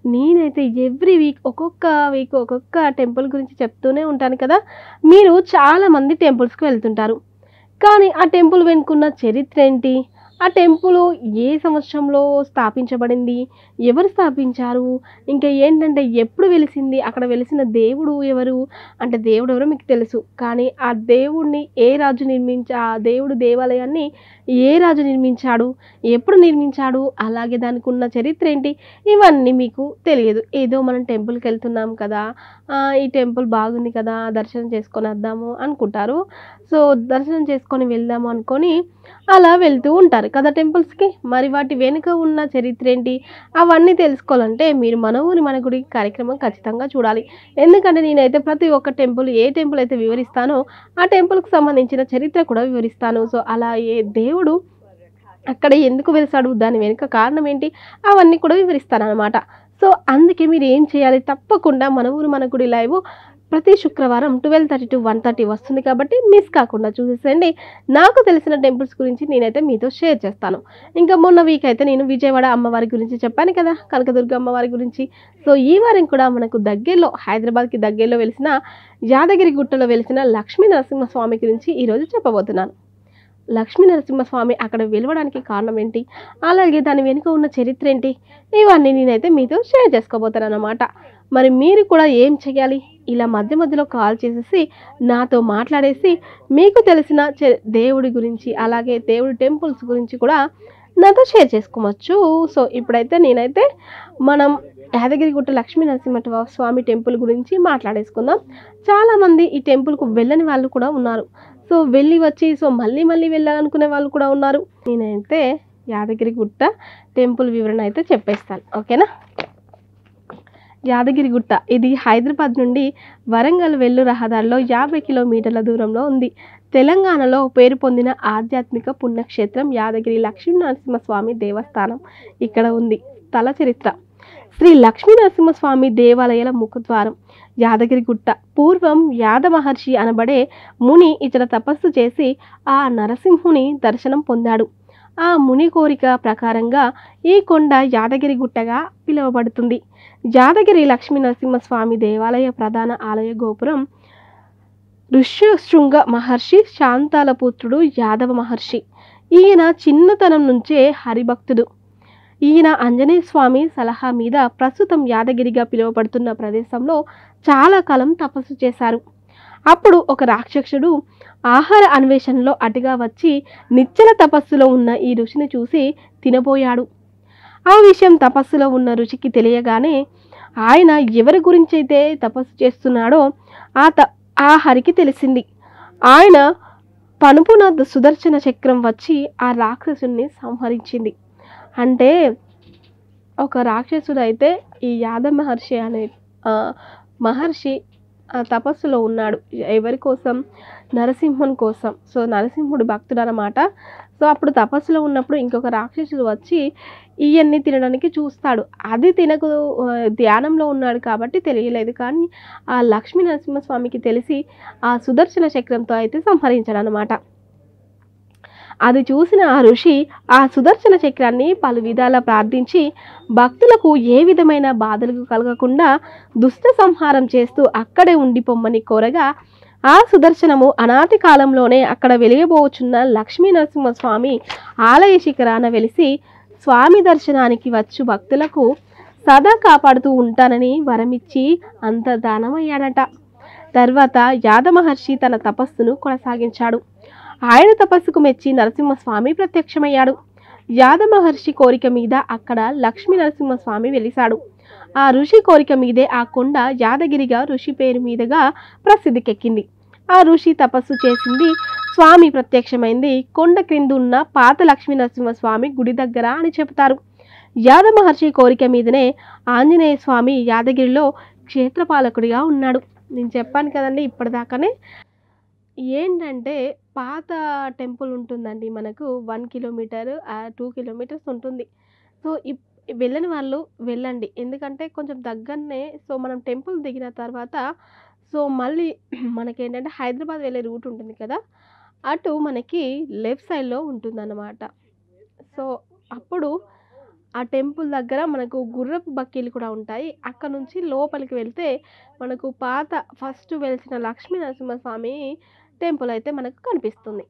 నేనైతే every week ఒక్కొక్క temple గురించి చెప్తూనే ఉంటాను కదా! మీరు చాలామంది టెంపుల్స్‌కి వెళ్తుంటారు. కానీ ఆ టెంపుల్ వెనుకున్న చరిత్ర ఏంటి? ఆ టెంపులు ఏ సంవత్సరంలో స్థాపించబడింది? ఎవరు స్థాపించారు? ఇంకా ఏంటంటే ఎప్పుడు వెలిసింది? అక్కడ వెలిసిన దేవుడు ఎవరు? అంటే దేవుడెవరో మీకు తెలుసు. కానీ ఆ దేవుడిని ఏ రాజు ఆ దేవుడు దేవాలయాన్ని ఏ రాజు నిర్మించాడు? ఎప్పుడు నిర్మించాడు? అలాగే దానికున్న చరిత్ర ఏంటి? ఇవన్నీ మీకు తెలియదు. ఏదో మనం టెంపుల్‌కెళ్తున్నాం కదా! ఈ టెంపుల్ బాగుంది కదా! దర్శనం చేసుకొనొద్దాము అనుకుంటారు. సో, దర్శనం చేసుకొని వెళ్దాము అనుకోని అలా వెళ్తూ ఉంటారు కదా టెంపుల్స్‌కి. మరి వాటి వెనుక ఉన్న చరిత్ర ఏంటి? అవన్నీ తెలుసుకోవాలంటే మీరు మన ఊరి మన గుడి కార్యక్రమం ఖచ్చితంగా చూడాలి. ఎందుకంటే నేనైతే ప్రతి ఒక్క టెంపుల్ ఏ టెంపుల్ అయితే వివరిస్తానో ఆ టెంపుల్‌కి సంబంధించిన చరిత్ర కూడా వివరిస్తాను. సో, అలా దేవుడు అక్కడ ఎందుకు వెలిసాడు? దాని వెనుక కారణం ఏంటి? అవన్నీ కూడా వివరిస్తాననమాట. సో, అందుకే మీరేం చేయాలి? తప్పకుండా మన ఊరు మన గుడి లైవ్ ప్రతి శుక్రవారం 12:30-1:30 వస్తుంది కాబట్టి మిస్ కాకుండా చూసేసేయండి. నాకు తెలిసిన టెంపుల్స్ గురించి నేనైతే మీతో షేర్ చేస్తాను. ఇంకా మొన్న వీక్ అయితే నేను విజయవాడ అమ్మవారి గురించి చెప్పాను కదా! కనకదుర్గ అమ్మవారి గురించి. సో, ఈ వారం కూడా మనకు దగ్గరలో హైదరాబాద్‌కి దగ్గరలో వెలిసిన యాదగిరి గుట్టలో వెలిసిన లక్ష్మీ నరసింహస్వామి గురించి ఈరోజు చెప్పబోతున్నాను. లక్ష్మీ నరసింహస్వామి అక్కడ వెలవడానికి కారణం ఏంటి? అలాగే దాని వెనుక ఉన్న చరిత్ర ఏంటి? ఇవన్నీ నేనైతే మీతో షేర్ చేసుకోబోతానన్నమాట. మరి మీరు కూడా ఏం చేయాలి? ఇలా మధ్య మధ్యలో కాల్ చేసేసి నాతో మాట్లాడేసి మీకు తెలిసిన దేవుడి గురించి అలాగే దేవుడి టెంపుల్స్ గురించి కూడా నాతో షేర్ చేసుకోవచ్చు. సో, ఇప్పుడైతే నేనైతే మనం యాదగిరిగుట్ట లక్ష్మీ నరసింహ స్వామి టెంపుల్ గురించి మాట్లాడేసుకుందాం. చాలామంది ఈ టెంపుల్‌కు వెళ్ళని వాళ్ళు కూడా ఉన్నారు. సో, వెళ్ళి వచ్చి మళ్ళీ మళ్ళీ వెళ్ళాలనుకునే వాళ్ళు కూడా ఉన్నారు. నేనైతే యాదగిరిగుట్ట టెంపుల్ వివరణ అయితే చెప్పేస్తాను. ఓకేనా? యాదగిరిగుట్ట ఇది హైదరాబాద్ నుండి వరంగల్ వెళ్ళు రహదారిలో 50 కిలోమీటర్ల దూరంలో ఉంది. తెలంగాణలో పేరు పొందిన ఆధ్యాత్మిక పుణ్యక్షేత్రం యాదగిరి లక్ష్మీ నరసింహస్వామి దేవస్థానం ఇక్కడ ఉంది. స్థల చరిత్ర శ్రీ లక్ష్మీ నరసింహస్వామి దేవాలయాల ముఖద్వారం యాదగిరిగుట్ట. పూర్వం యాద మహర్షి అనబడే ముని ఇతర తపస్సు చేసి ఆ నరసింహుని దర్శనం పొందాడు. ఆ ముని కోరిక ప్రకారంగా ఈ కొండ యాదగిరిగుట్టగా పిలువబడుతుంది. యాదగిరి లక్ష్మీ నరసింహస్వామి దేవాలయ ప్రధాన ఆలయ గోపురం ఋష్యశృంగ మహర్షి శాంతాల పుత్రుడు యాదవ మహర్షి. ఈయన చిన్నతనం నుంచే హరిభక్తుడు. ఈయన ఆంజనేయ స్వామి సలహా మీద ప్రస్తుతం యాదగిరిగా పిలువబడుతున్న ప్రదేశంలో చాలా కాలం తపస్సు చేశారు. అప్పుడు ఒక రాక్షసుడు ఆహార అన్వేషణలో అటుగా వచ్చి నిశ్చల తపస్సులో ఉన్న ఈ ఋషిని చూసి తినబోయాడు. ఆ విషయం తపస్సులో ఉన్న ఋషికి తెలియగానే ఆయన ఎవరి గురించైతే తపస్సు చేస్తున్నాడో ఆ హరికి తెలిసింది. ఆయన పనుపున సుదర్శన చక్రం వచ్చి ఆ రాక్షసుని సంహరించింది. అంటే ఒక రాక్షసుడు అయితే ఈ యాదవ మహర్షి అనే మహర్షి తపస్సులో ఉన్నాడు. ఎవరి కోసం? నరసింహుని కోసం. సో, నరసింహుడు భక్తుడు అనమాట. సో, అప్పుడు తపస్సులో ఉన్నప్పుడు ఇంకొక రాక్షసుడు వచ్చి ఇవన్నీ తినడానికి చూస్తాడు. అది తినకు ధ్యానంలో ఉన్నాడు కాబట్టి తెలియలేదు. కానీ ఆ లక్ష్మీ నరసింహస్వామికి తెలిసి ఆ సుదర్శన చక్రంతో అయితే సంహరించాడు అనమాట. అది చూసిన ఆ ఋషి ఆ సుదర్శన చక్రాన్ని పలు విధాలా ప్రార్థించి భక్తులకు ఏ విధమైన బాధలు కలగకుండా దుష్ట సంహారం చేస్తూ అక్కడే ఉండిపోమ్మని కోరగా ఆ సుదర్శనము అనాది కాలంలోనే అక్కడ వెలియబోచున్న లక్ష్మీ నరసింహస్వామి ఆలయ శిఖరాన వెలిసి స్వామి దర్శనానికి వచ్చు భక్తులకు సదా కాపాడుతూ ఉంటానని వరమిచ్చి అంత దానమయ్యాడట. తర్వాత యాద మహర్షి తన తపస్సును కొనసాగించాడు. ఆయన తపస్సుకు మెచ్చి నరసింహస్వామి ప్రత్యక్షమయ్యాడు. యాద మహర్షి కోరిక మీద అక్కడ లక్ష్మీ నరసింహస్వామి వెలిశాడు. ఆ ఋషి కోరిక మీదే ఆ కొండ యాదగిరిగా ఋషి పేరు మీదుగా ప్రసిద్ధికెక్కింది. ఆ ఋషి తపస్సు చేసింది, స్వామి ప్రత్యక్షమైంది కొండ క్రింద ఉన్న పాత లక్ష్మీ నరసింహస్వామి గుడి దగ్గర అని చెబుతారు. యాద మహర్షి కోరిక మీదనే ఆంజనేయ స్వామి యాదగిరిలో క్షేత్రపాలకుడిగా ఉన్నాడు. నేను చెప్పాను కదండి ఇప్పటిదాకానే. ఏంటంటే పాత టెంపుల్ ఉంటుందండి మనకు 1 కిలోమీటర్ 2 కిలోమీటర్స్ ఉంటుంది. సో, వెళ్ళని వాళ్ళు వెళ్ళండి. ఎందుకంటే కొంచెం దగ్గరనే. సో, మనం టెంపుల్ దిగిన తర్వాత సో, మళ్ళీ మనకేంటంటే హైదరాబాద్ వెళ్ళే రూట్ ఉంటుంది కదా! అటు మనకి లెఫ్ట్ సైడ్‌లో ఉంటుందన్నమాట. సో, అప్పుడు ఆ టెంపుల్ దగ్గర మనకు గుర్రపు బక్కీలు కూడా ఉంటాయి. అక్కడ నుంచి లోపలికి వెళ్తే మనకు పాత ఫస్ట్ వెలిసిన లక్ష్మీ నరసింహస్వామి టెంపుల్ అయితే మనకు కనిపిస్తుంది.